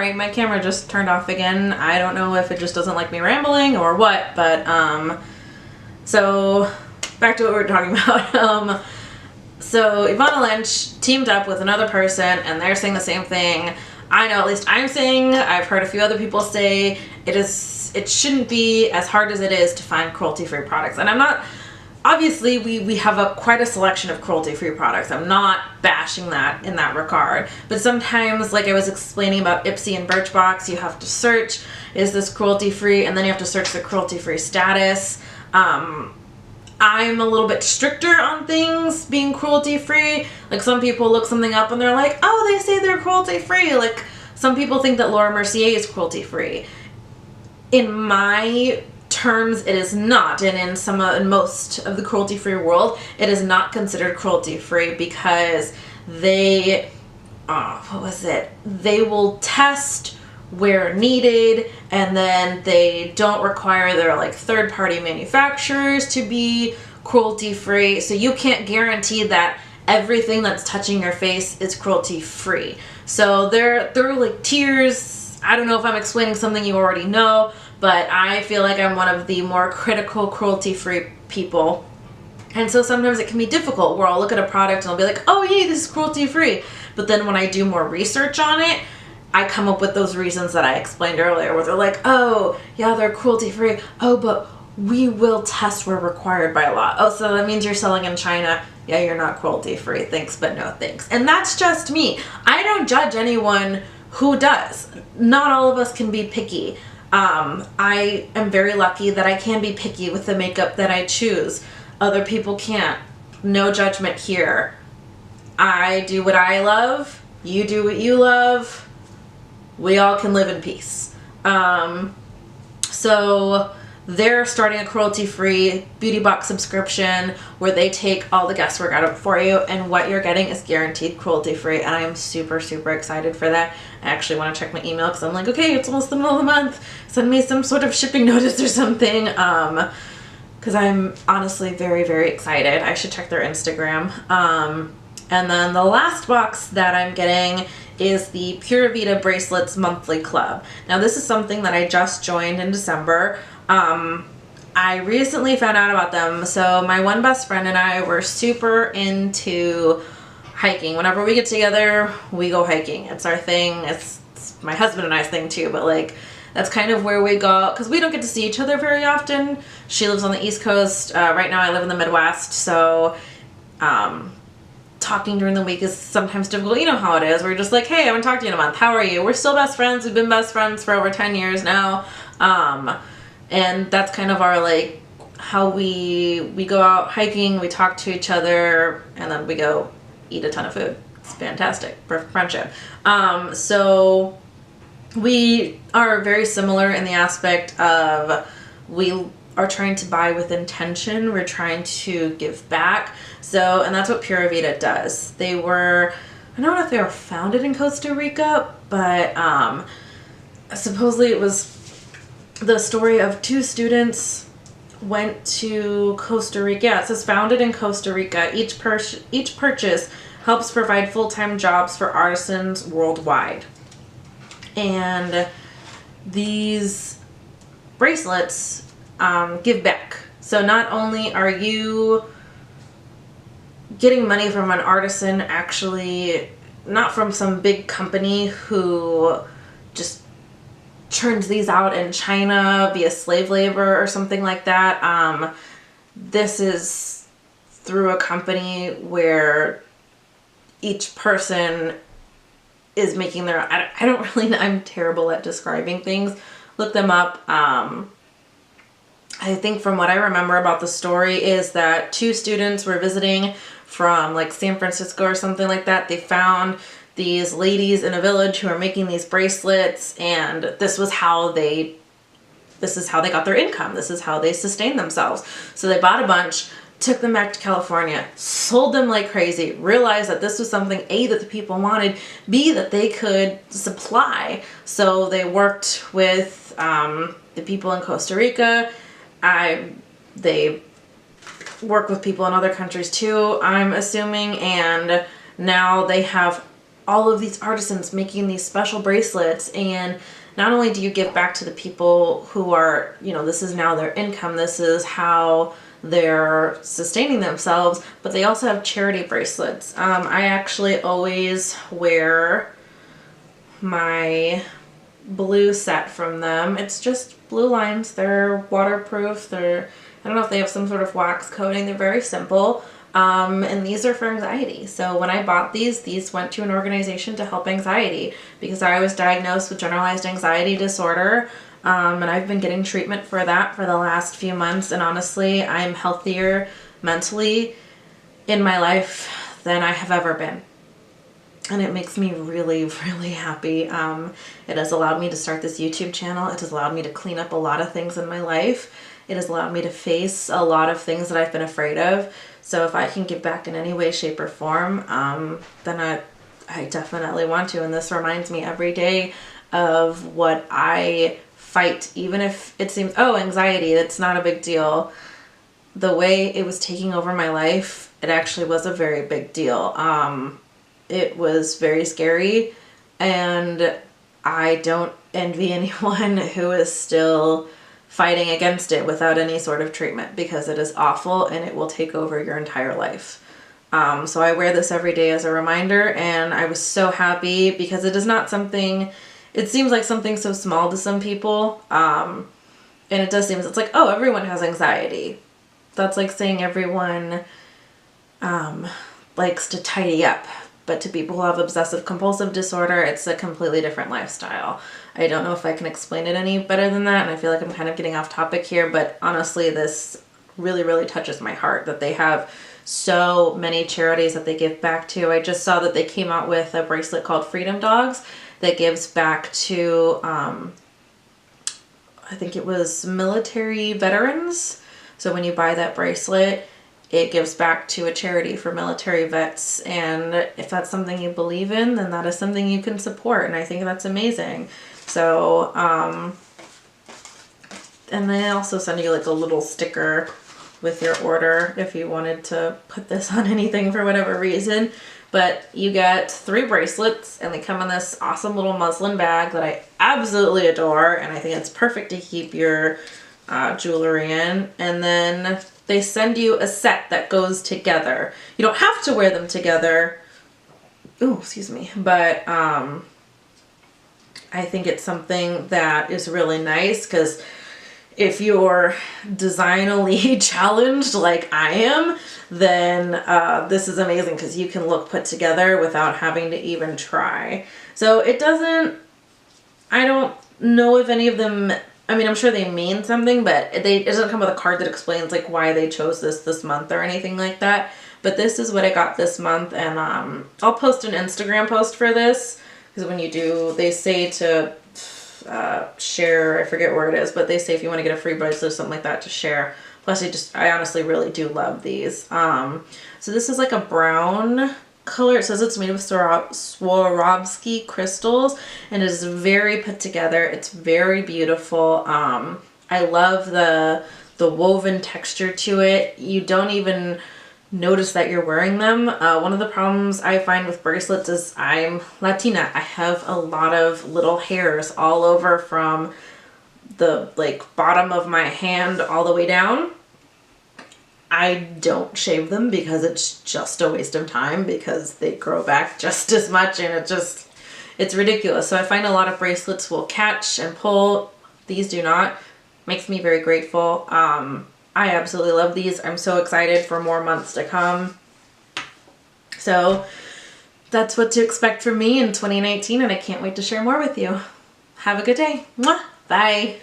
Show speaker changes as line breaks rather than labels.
Sorry, my camera just turned off again. I don't know if it just doesn't like me rambling or what, but so back to what we were talking about. So Ivana Lynch teamed up with another person, and they're saying the same thing. I know, at least I'm saying, I've heard a few other people say, it shouldn't be as hard as it is to find cruelty-free products. And I'm not, obviously we have quite a selection of cruelty-free products. I'm not bashing that in that regard. But sometimes, like I was explaining about Ipsy and Birchbox, you have to search, is this cruelty-free? And then you have to search the cruelty-free status. I'm a little bit stricter on things being cruelty-free. Like, some people look something up and they're like, oh, they say they're cruelty-free. Like, some people think that Laura Mercier is cruelty-free. In my terms, it is not. And in most of the cruelty-free world, it is not considered cruelty-free because they will test where needed, and then they don't require their like third-party manufacturers to be cruelty-free. So you can't guarantee that everything that's touching your face is cruelty-free. So there are like tiers. I don't know if I'm explaining something you already know, but I feel like I'm one of the more critical cruelty-free people. And so sometimes it can be difficult where I'll look at a product and I'll be like, oh yay, this is cruelty-free. But then when I do more research on it, I come up with those reasons that I explained earlier, where they're like, oh, yeah, they're cruelty-free. Oh, but we will test where required by law. Oh, so that means you're selling in China. Yeah, you're not cruelty-free. Thanks, but no thanks. And that's just me. I don't judge anyone who does. Not all of us can be picky. I am very lucky that I can be picky with the makeup that I choose. Other people can't. No judgment here. I do what I love. You do what you love. We all can live in peace. So they're starting a cruelty-free beauty box subscription where they take all the guesswork out of it for you, and what you're getting is guaranteed cruelty-free, and I am super, super excited for that. I actually want to check my email because I'm like, okay, it's almost the middle of the month. Send me some sort of shipping notice or something, because I'm honestly very, very excited. I should check their Instagram. And then the last box that I'm getting is the Pura Vida Bracelets Monthly Club. Now, this is something that I just joined in December. I recently found out about them. So my one best friend and I were super into hiking. Whenever we get together, we go hiking. It's our thing. It's my husband and I's thing too, but like, that's kind of where we go, because we don't get to see each other very often. She lives on the East Coast. Right now I live in the Midwest, so talking during the week is sometimes difficult. You know how it is. We're just like, hey, I haven't talked to you in a month. How are you? We're still best friends. We've been best friends for over 10 years now. And that's kind of our, like, how we go out hiking, we talk to each other, and then we go eat a ton of food. It's fantastic. Perfect friendship. So we are very similar in the aspect of we are trying to buy with intention. We're trying to give back. So, and that's what Pura Vida does. They were, I don't know if they were founded in Costa Rica, but supposedly it was the story of two students went to Costa Rica. Yeah, it says founded in Costa Rica. Each purchase helps provide full-time jobs for artisans worldwide. And these bracelets give back. So not only are you getting money from an artisan, actually not from some big company who just churns these out in China via slave labor or something like that. This is through a company where each person is making their own. I don't really know. I'm terrible at describing things. Look them up. I think from what I remember about the story is that two students were visiting from like San Francisco or something like that. They found these ladies in a village who are making these bracelets, and this is how they got their income. This is how they sustained themselves. So they bought a bunch, took them back to California, sold them like crazy, realized that this was something, A, that the people wanted, B, that they could supply. So they worked with the people in Costa Rica. They work with people in other countries too, I'm assuming, and now they have all of these artisans making these special bracelets, and not only do you give back to the people who are, you know, this is now their income, this is how they're sustaining themselves, but they also have charity bracelets. I actually always wear my blue set from them. It's just blue lines. They're waterproof. I don't know if they have some sort of wax coating. They're very simple. And these are for anxiety. So when I bought these went to an organization to help anxiety because I was diagnosed with generalized anxiety disorder. And I've been getting treatment for that for the last few months. And honestly, I'm healthier mentally in my life than I have ever been. And it makes me really, really happy. It has allowed me to start this YouTube channel. It has allowed me to clean up a lot of things in my life. It has allowed me to face a lot of things that I've been afraid of. So if I can give back in any way, shape, or form, then I definitely want to. And this reminds me every day of what I fight, even if it seems, oh, anxiety, that's not a big deal. The way it was taking over my life, it actually was a very big deal. It was very scary, and I don't envy anyone who is still fighting against it without any sort of treatment, because it is awful and it will take over your entire life. So I wear this every day as a reminder, and I was so happy because it is not something, it seems like something so small to some people, and it does seem, it's like, oh, everyone has anxiety. That's like saying everyone likes to tidy up. But to people who have obsessive compulsive disorder, it's a completely different lifestyle. I don't know if I can explain it any better than that, and I feel like I'm kind of getting off topic here, but honestly, this really, really touches my heart that they have so many charities that they give back to. I just saw that they came out with a bracelet called Freedom Dogs that gives back to, I think it was military veterans. So when you buy that bracelet, it gives back to a charity for military vets. And if that's something you believe in, then that is something you can support. And I think that's amazing. So, and they also send you like a little sticker with your order if you wanted to put this on anything for whatever reason. But you get 3 bracelets, and they come in this awesome little muslin bag that I absolutely adore. And I think it's perfect to keep your jewelry in. And then they send you a set that goes together. You don't have to wear them together. Ooh, excuse me. But I think it's something that is really nice, because if you're designally challenged like I am, then this is amazing because you can look put together without having to even try. So it doesn't, I don't know if any of them, I mean, I'm sure they mean something, but it doesn't come with a card that explains like why they chose this month or anything like that. But this is what I got this month, and I'll post an Instagram post for this, because when you do, they say to share, I forget where it is, but they say if you want to get a free bracelet or something like that, to share. Plus, I honestly really do love these. So this is like a brown color. It says it's made with Swarovski crystals, and it is very put together. It's very beautiful. I love the woven texture to it. You don't even notice that you're wearing them. One of the problems I find with bracelets is I'm Latina. I have a lot of little hairs all over from the like bottom of my hand all the way down. I don't shave them because it's just a waste of time, because they grow back just as much, and it's ridiculous. So I find a lot of bracelets will catch and pull. These do not. Makes me very grateful. I absolutely love these. I'm so excited for more months to come. So that's what to expect from me in 2019, and I can't wait to share more with you. Have a good day. Mwah! Bye.